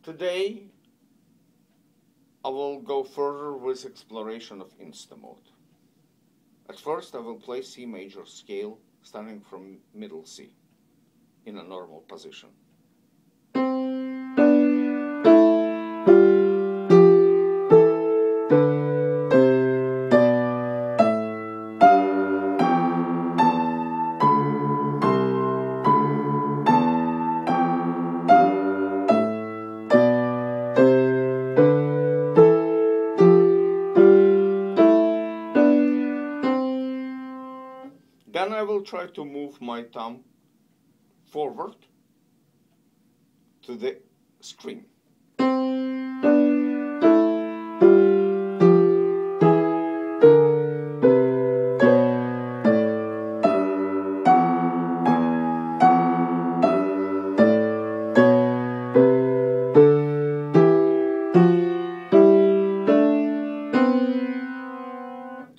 Today I will go further with exploration of Instamode. At first I will play C major scale starting from middle C in a normal position. Then I will try to move my thumb forward to the string.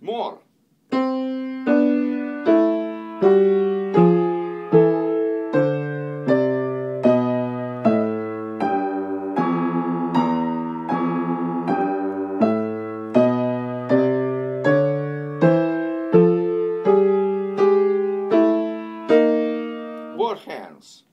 More. Both hands.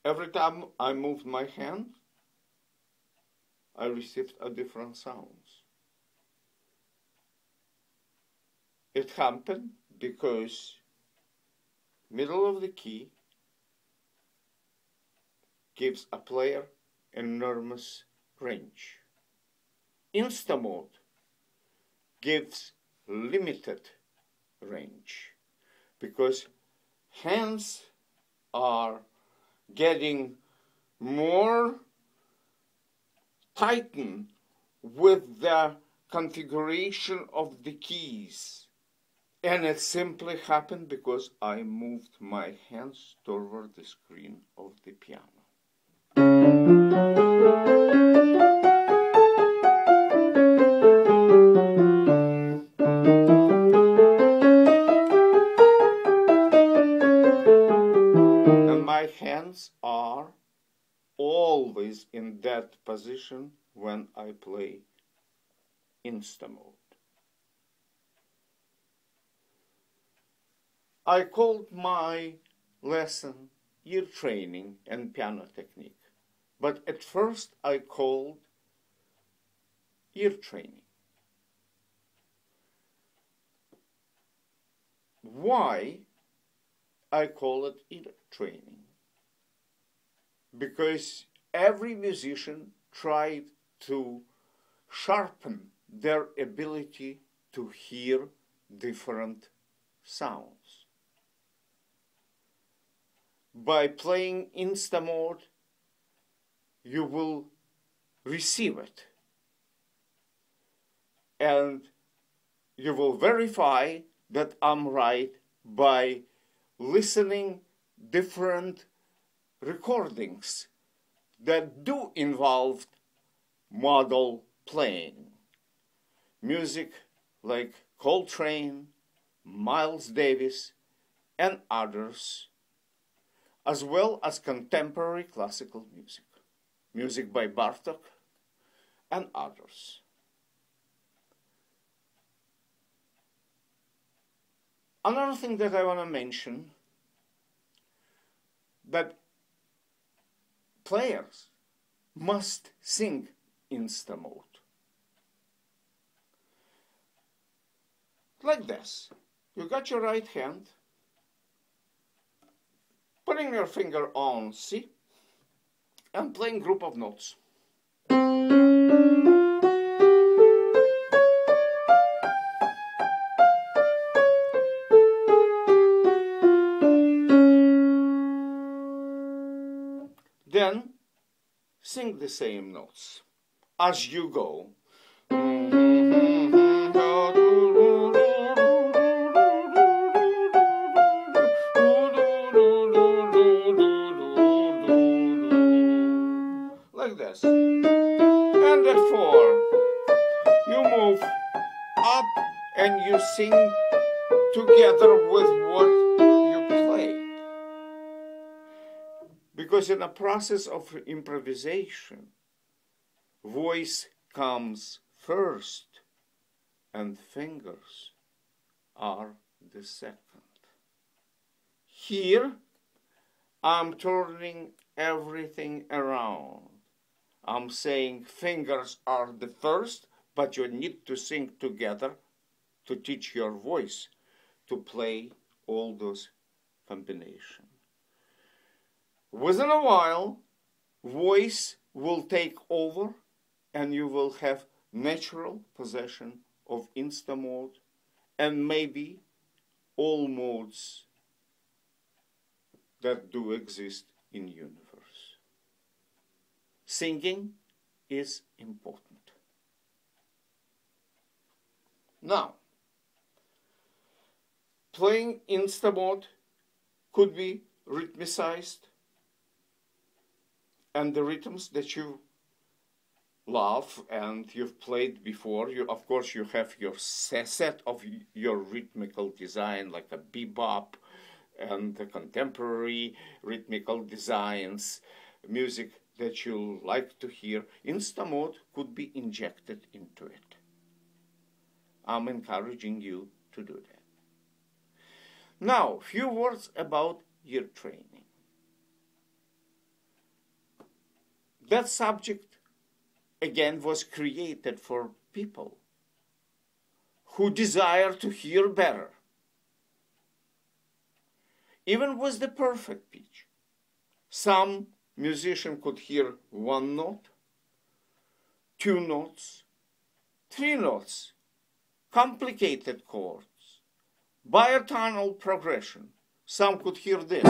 Every time I moved my hand, I received a different sounds. It happened because middle of the key gives a player enormous range. Instamode gives limited range because hands are getting more tightened with the configuration of the keys. And it simply happened because I moved my hands toward the screen of the piano. And my hands are always in that position when I play Instamode. I called my lesson ear training and piano technique, but at first I called ear training. Why I call it ear training? Because every musician tried to sharpen their ability to hear different sounds. By playing Instamode, you will receive it. And you will verify that I'm right by listening different recordings that do involve modal playing. Music like Coltrane, Miles Davis, and others, as well as contemporary classical music. Music by Bartok and others. Another thing that I want to mention, that players must sing Instamode. Like this. You got your right hand, putting your finger on C, and playing group of notes. Then sing the same notes as you go. before. You move up and you sing together with what you played. Because in a process of improvisation, voice comes first and fingers are the second. Here, I'm turning everything around. I'm saying fingers are the first, but you need to sing together to teach your voice to play all those combinations. Within a while, voice will take over and you will have natural possession of Instamode and maybe all modes that do exist in universe. Singing is important. Now, playing Instamode could be rhythmicized, and the rhythms that you love and you've played before, of course you have your set of your rhythmical design, like a bebop and the contemporary rhythmical designs, music that you like to hear. Instamode could be injected into it. I'm encouraging you to do that. Now, a few words about ear training. That subject, again, was created for people who desire to hear better. Even with the perfect pitch, some musician could hear one note, two notes, three notes, complicated chords, bitonal progression. Some could hear this.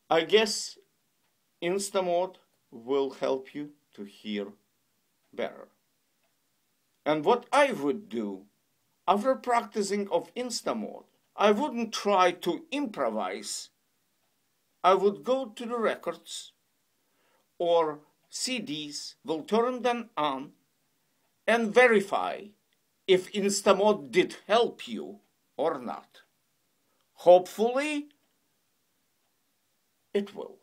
I guess Instamode will help you to hear better. And what I would do after practicing of Instamode, I wouldn't try to improvise. I would go to the records or CDs, will turn them on and verify if Instamode did help you or not. Hopefully, it will.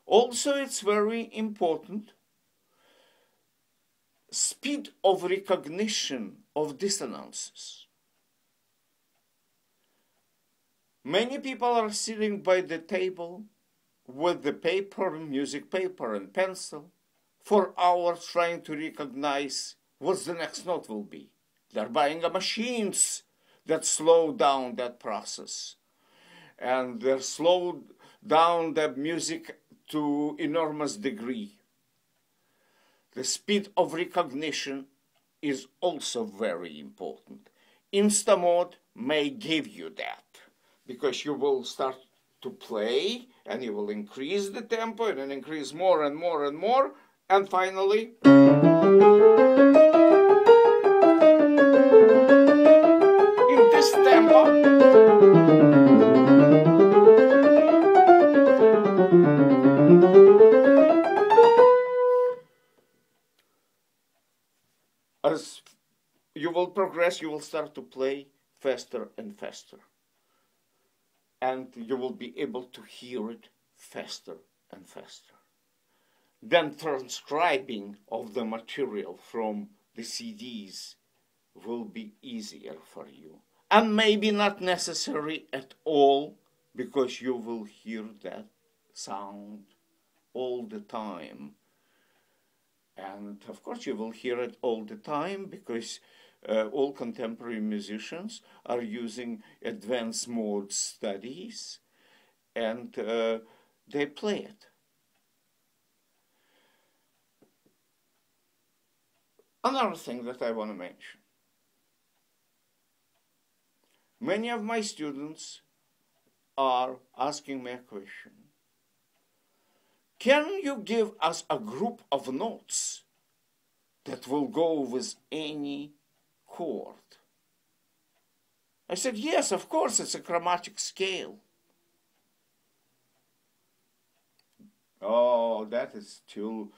Also, it's very important speed of recognition of dissonances. Many people are sitting by the table with the paper, music paper and pencil for hours trying to recognize what the next note will be. They're buying machines that slow down that process. And they're slowed down the music to enormous degree. The speed of recognition is also very important. Instamode may give you that because you will start to play and you will increase the tempo and then increase more and more and more, and finally in this tempo as you will progress, you will start to play faster and faster. And you will be able to hear it faster and faster. Then transcribing of the material from the CDs will be easier for you. And maybe not necessary at all, because you will hear that sound all the time. And of course you will hear it all the time because all contemporary musicians are using advanced mode studies and they play it. Another thing that I want to mention. Many of my students are asking me a question. Can you give us a group of notes that will go with any chord? I said, yes, of course, it's a chromatic scale. Oh, that is too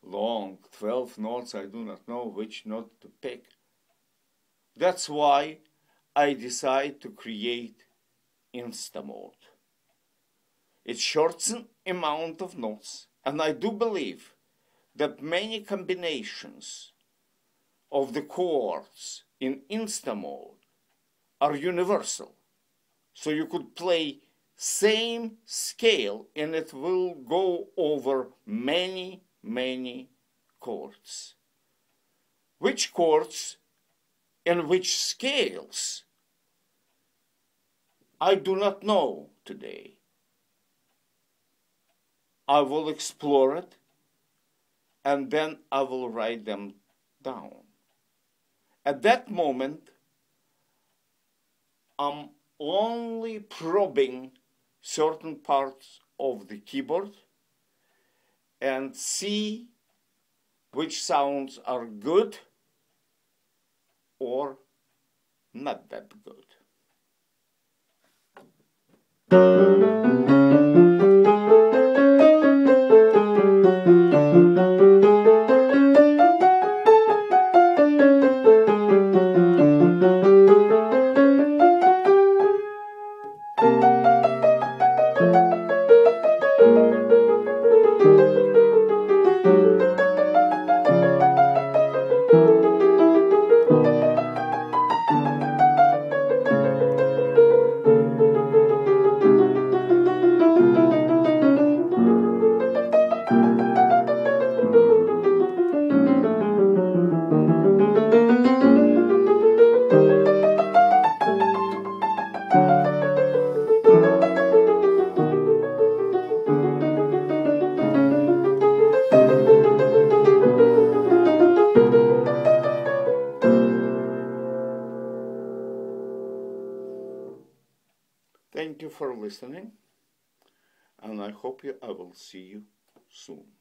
long. 12 notes, I do not know which note to pick. That's why I decided to create Instamode. It shortens amount of notes, and I do believe that many combinations of the chords in Instamode are universal. So you could play same scale and it will go over many, many chords. Which chords and which scales, I do not know today. I will explore it and then I will write them down. At that moment, I'm only probing certain parts of the keyboard and see which sounds are good or not that good. Thank you for listening, and I hope I will see you soon.